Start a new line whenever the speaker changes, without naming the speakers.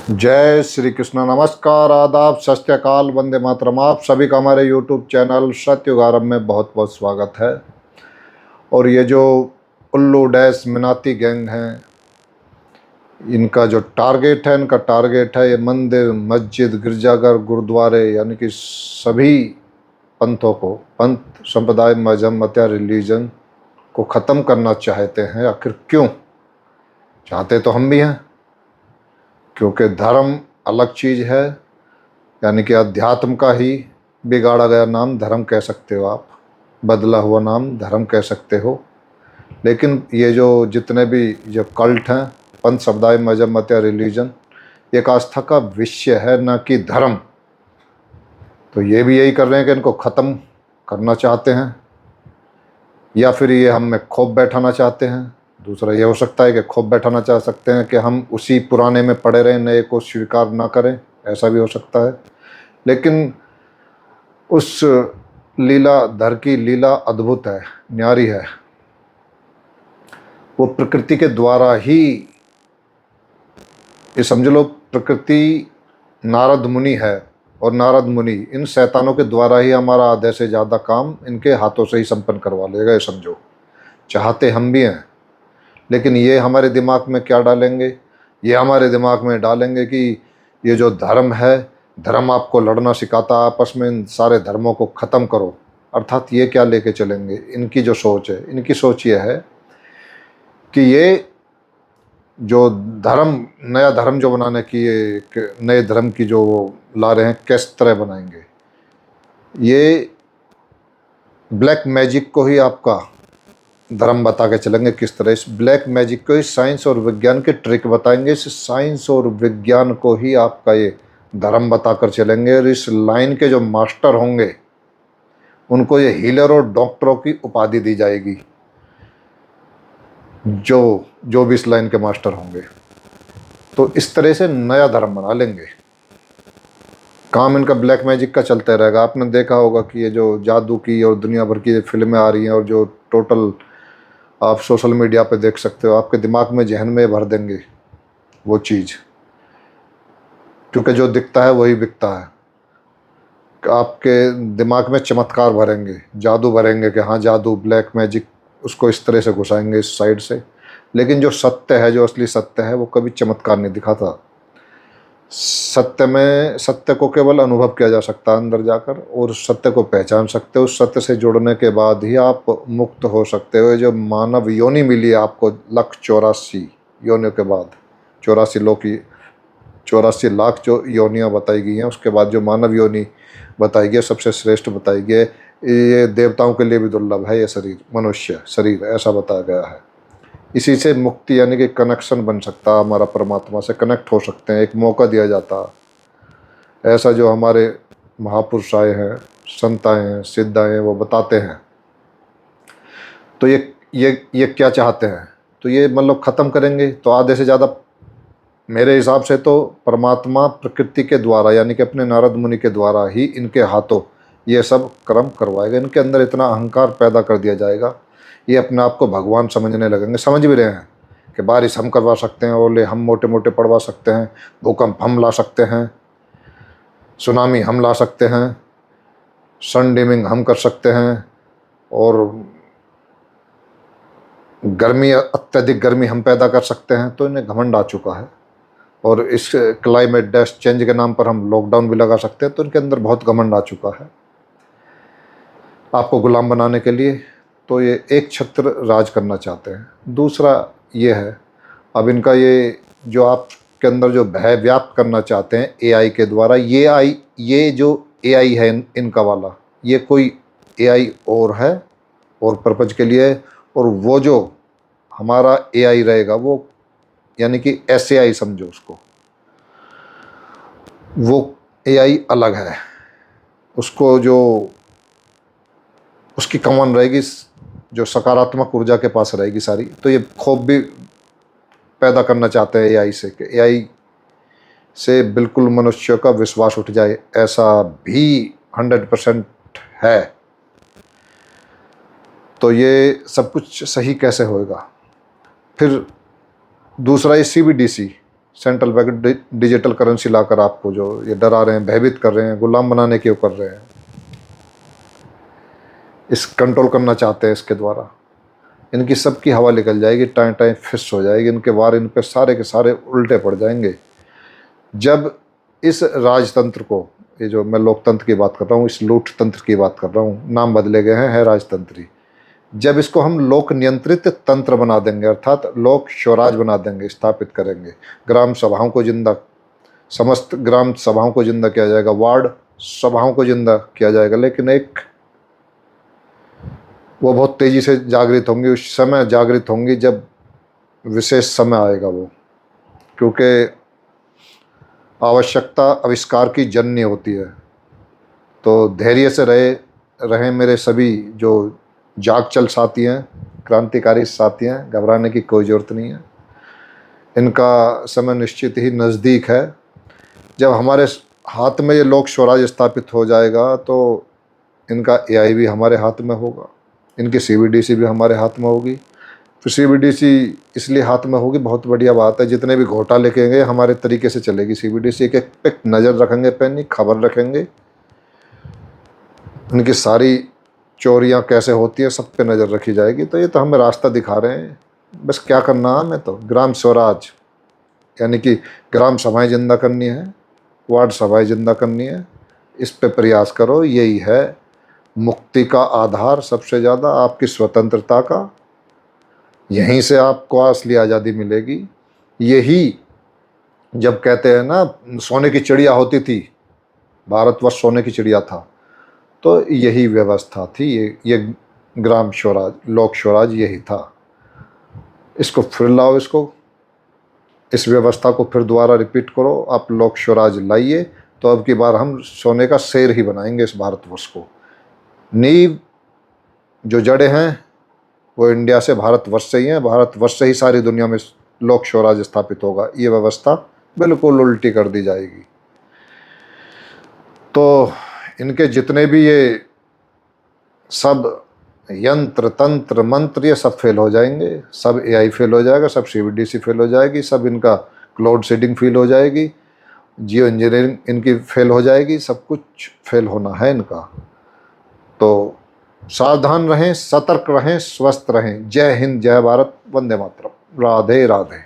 जय श्री कृष्ण। नमस्कार, आदाब, सत श्री अकाल, वंदे मातरम। आप सभी का हमारे YouTube चैनल सत्ययुग आरंभ में बहुत बहुत स्वागत है। और ये जो उल्लू डैश मिनाती गैंग हैं, इनका जो टारगेट है, इनका टारगेट है ये मंदिर, मस्जिद, गिरजाघर, गुरुद्वारे, यानी कि सभी पंथों को, पंथ, संप्रदाय, मजहब, मत या रिलीजन को ख़त्म करना चाहते हैं। आखिर क्यों चाहते? तो हम भी हैं, क्योंकि धर्म अलग चीज़ है, यानी कि अध्यात्म का ही बिगाड़ा गया नाम धर्म कह सकते हो आप, बदला हुआ नाम धर्म कह सकते हो। लेकिन ये जो जितने भी जो कल्ट हैं, पंथ, समुदाय, मजहब, मत या रिलीजन, एक आस्था का विषय है, ना कि धर्म। तो ये भी यही कर रहे हैं कि इनको ख़त्म करना चाहते हैं, या फिर ये हम में खौफ बैठाना चाहते हैं। दूसरा ये हो सकता है कि खौफ बैठाना चाह सकते हैं कि हम उसी पुराने में पड़े रहें, नए को स्वीकार ना करें, ऐसा भी हो सकता है। लेकिन उस लीलाधर की लीला अद्भुत है, न्यारी है। वो प्रकृति के द्वारा ही, ये समझ लो प्रकृति नारद मुनि है, और नारद मुनि इन शैतानों के द्वारा ही हमारा आधे से ज़्यादा काम इनके हाथों से ही संपन्न करवा लेगा। ये समझो, चाहते हम भी हैं, लेकिन ये हमारे दिमाग में क्या डालेंगे? ये हमारे दिमाग में डालेंगे कि ये जो धर्म है, धर्म आपको लड़ना सिखाता है, आपस में इन सारे धर्मों को ख़त्म करो। अर्थात ये क्या लेके चलेंगे? इनकी जो सोच है, इनकी सोच ये है कि ये जो धर्म, नया धर्म जो बनाने की, ये नए धर्म की जो वो ला रहे हैं, किस तरह बनाएंगे? ये ब्लैक मैजिक को ही आपका धर्म बता के चलेंगे। किस तरह? इस ब्लैक मैजिक को ही साइंस और विज्ञान के ट्रिक बताएंगे। इस साइंस और विज्ञान को ही आपका ये धर्म बता कर चलेंगे। और इस लाइन के जो मास्टर होंगे, उनको ये हीलर और डॉक्टरों की उपाधि दी जाएगी, जो जो भी इस लाइन के मास्टर होंगे। तो इस तरह से नया धर्म बना लेंगे। काम इनका ब्लैक मैजिक का चलता रहेगा। आपने देखा होगा कि ये जो जादू की और दुनिया भर की फिल्में आ रही हैं, और जो टोटल आप सोशल मीडिया पे देख सकते हो, आपके दिमाग में, जहन में भर देंगे वो चीज़, क्योंकि जो दिखता है वही बिकता है। आपके दिमाग में चमत्कार भरेंगे, जादू भरेंगे कि हाँ जादू, ब्लैक मैजिक, उसको इस तरह से घुसाएंगे इस साइड से। लेकिन जो सत्य है, जो असली सत्य है, वो कभी चमत्कार नहीं दिखाता। सत्य में, सत्य को केवल अनुभव किया जा सकता है अंदर जाकर, और सत्य को पहचान सकते हो। उस सत्य से जुड़ने के बाद ही आप मुक्त हो सकते हो। जो मानव योनि मिली है आपको, 1,84 योनियों के बाद, 84 लाख जो योनियाँ बताई गई हैं, उसके बाद जो मानव योनि बताई गई है, सबसे श्रेष्ठ बताई गई है। ये देवताओं के लिए भी दुर्लभ है ये शरीर, मनुष्य शरीर, ऐसा बताया गया है। इसी से मुक्ति, यानी कि कनेक्शन बन सकता है, हमारा परमात्मा से कनेक्ट हो सकते हैं, एक मौका दिया जाता है। ऐसा जो हमारे महापुरुष आए हैं, संत आए हैं, सिद्ध आए हैं, वो बताते हैं। तो ये क्या चाहते हैं? तो ये मतलब ख़त्म करेंगे। तो आधे से ज़्यादा मेरे हिसाब से तो परमात्मा प्रकृति के द्वारा, यानी कि अपने नारद मुनि के द्वारा ही इनके हाथों ये सब कर्म करवाएगा। इनके अंदर इतना अहंकार पैदा कर दिया जाएगा, ये अपने आप को भगवान समझने लगेंगे। समझ भी रहे हैं कि बारिश हम करवा सकते हैं, ओले हम मोटे मोटे पड़वा सकते हैं, भूकंप हम ला सकते हैं, सुनामी हम ला सकते हैं, सन डिमिंग हम कर सकते हैं, और गर्मी, अत्यधिक गर्मी हम पैदा कर सकते हैं। तो इन्हें घमंड आ चुका है। और इस क्लाइमेट डैश चेंज के नाम पर हम लॉकडाउन भी लगा सकते हैं। तो इनके अंदर बहुत घमंड आ चुका है आपको गुलाम बनाने के लिए। तो ये एक छत्र राज करना चाहते हैं। दूसरा ये है, अब इनका ये जो आपके अंदर जो भय व्याप्त करना चाहते हैं एआई के द्वारा, ये जो एआई है इनका वाला, ये कोई एआई और है, और पर्पज के लिए। और वो जो हमारा एआई रहेगा, वो यानी कि एसएआई समझो उसको, वो एआई अलग है। उसको जो उसकी कमान रहेगी, जो सकारात्मक ऊर्जा के पास रहेगी सारी। तो ये खौफ भी पैदा करना चाहते हैं एआई से, कि एआई से बिल्कुल मनुष्य का विश्वास उठ जाए, ऐसा भी 100% है। तो ये सब कुछ सही कैसे होएगा? फिर दूसरा, ये CBDC, central bank digital currency लाकर आपको जो ये डरा रहे हैं, भयभीत कर रहे हैं, गुलाम बनाने के कर रहे हैं, इस कंट्रोल करना चाहते हैं। इसके द्वारा इनकी सबकी हवा निकल जाएगी, टाइम टाइम फिस हो जाएगी, इनके वार इन पे सारे के सारे उल्टे पड़ जाएंगे। जब इस राजतंत्र को, ये जो मैं लोकतंत्र की बात कर रहा हूँ, इस लूट तंत्र की बात कर रहा हूँ, नाम बदले गए हैं, है राजतंत्री। जब इसको हम लोक नियंत्रित तंत्र बना देंगे, अर्थात लोक स्वराज बना देंगे, स्थापित करेंगे, ग्राम सभाओं को जिंदा, समस्त ग्राम सभाओं को जिंदा किया जाएगा, वार्ड सभाओं को जिंदा किया जाएगा, लेकिन एक वो बहुत तेजी से जागृत होंगी, उस समय जागृत होंगी जब विशेष समय आएगा वो, क्योंकि आवश्यकता आविष्कार की जननी होती है। तो धैर्य से रहें मेरे सभी जो जाग चल साथी हैं, क्रांतिकारी साथी हैं, घबराने की कोई ज़रूरत नहीं है। इनका समय निश्चित ही नज़दीक है। जब हमारे हाथ में ये लोक स्वराज स्थापित हो जाएगा तो इनका एआई भी हमारे हाथ में होगा, इनकी सीबीडीसी भी हमारे हाथ में होगी। तो सीबीडीसी इसलिए हाथ में होगी, बहुत बढ़िया बात है, जितने भी घोटाले करेंगे हमारे तरीके से चलेगी सीबीडीसी, एक एक नज़र रखेंगे, पैनी खबर रखेंगे, उनकी सारी चोरियां कैसे होती हैं सब पे नज़र रखी जाएगी। तो ये तो हमें रास्ता दिखा रहे हैं, बस क्या करना है हमें, तो ग्राम स्वराज यानी कि ग्राम सभाएं जिंदा करनी है, वार्ड सभाएं जिंदा करनी है, इस पे प्रयास करो। यही है मुक्ति का आधार, सबसे ज़्यादा आपकी स्वतंत्रता का, यहीं से आपको असली आज़ादी मिलेगी। यही जब कहते हैं ना सोने की चिड़िया होती थी, भारतवर्ष सोने की चिड़िया था, तो यही व्यवस्था थी, ये ग्राम स्वराज, लोक स्वराज यही था। इसको फिर लाओ, इस व्यवस्था को फिर दोबारा रिपीट करो, आप लोक स्वराज लाइए, तो अब की बार हम सोने का शेर ही बनाएंगे इस भारतवर्ष को। नींव जो जड़ें हैं वो इंडिया से, भारतवर्ष से ही हैं, भारतवर्ष से ही सारी दुनिया में लोक स्वराज स्थापित होगा। ये व्यवस्था बिल्कुल उल्टी कर दी जाएगी। तो इनके जितने भी ये सब यंत्र तंत्र मंत्र ये सब फेल हो जाएंगे, सब एआई फेल हो जाएगा, सब सीबीडीसी फेल हो जाएगी, सब इनका क्लाउड सीडिंग फेल हो जाएगी, जियो इंजीनियरिंग इनकी फेल हो जाएगी, सब कुछ फेल होना है इनका। तो सावधान रहें, सतर्क रहें, स्वस्थ रहें। जय हिंद, जय भारत, वंदे मातरम, राधे राधे।